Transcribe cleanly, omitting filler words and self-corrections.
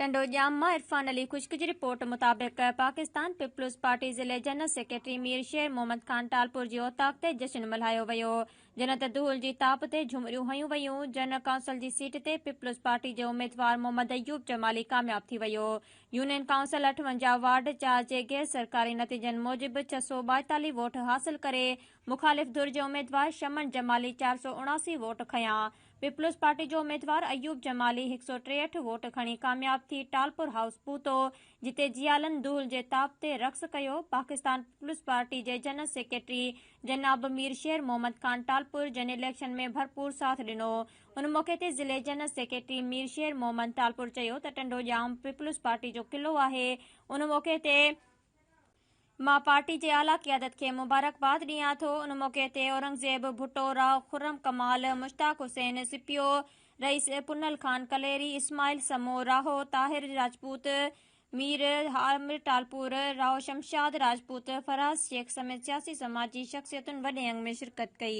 टंडो जाम मां इरफान अली खुश्क जी रिपोर्ट मुताबिक पाकिस्तान पीपल्स पार्टी ज़िले जनरल सेक्रेटरी मीर शेर मोहम्मद खान टालपुर जी ओताक ते जश्न मल्हायो वियो जिन ते धूल जी ताप ते झुमरियूं हयूं वयूं। जनरल काउंसिल जी सीट ते पीपल्स पार्टी जे उम्मीदवार मोहम्मद अयूब जमाली कामयाब थी वियो। यूनियन काउंसिल 58 वार्ड 4 जे गैर सरकारी नतीजन मूजिब 642 वोट हासिल करे मुखालिफ धुर जे उम्मीदवार शमन जमाली 479 वोट खयां। पीपल्स पार्टी जो उम्मीदवार अयूब जमाली 163 वोट खणी कामयाब थी टालपुर हाउस पहुतो जिते जियालन धूल जे ताप ते रक्स कयो। पाकिस्तान पीपल्स पार्टी जे जनरल सेक्रेटरी जनाब मीर शेर मोहम्मद खान टालपुर जन इलेक्शन में भरपूर साथ ॾिनो। उन मौके ते ज़िले जनरल सेक्रेटरी मीर शेर मोहम्मद टालपुर चयो त टंडो जाम पीपल्स पार्टी जो किलो आहे। उन मौके ते मां पार्टी जे आला क़ियादत खे मुबारकबाद ॾियां थो। उन मौके ते औरंगज़ेब भुट्टो राव खुर्रम कमाल मुश्ताक हुसैन सिपियो रईस पुनल खान कलेरी इस्माइल समो राहो ताहिर राजपूत मीर हामिर टालपुर राव शमशाद राजपूत फराज शेख समेत सियासी समाजी शख्सियतुनि वॾे अंग में शिरकत कई।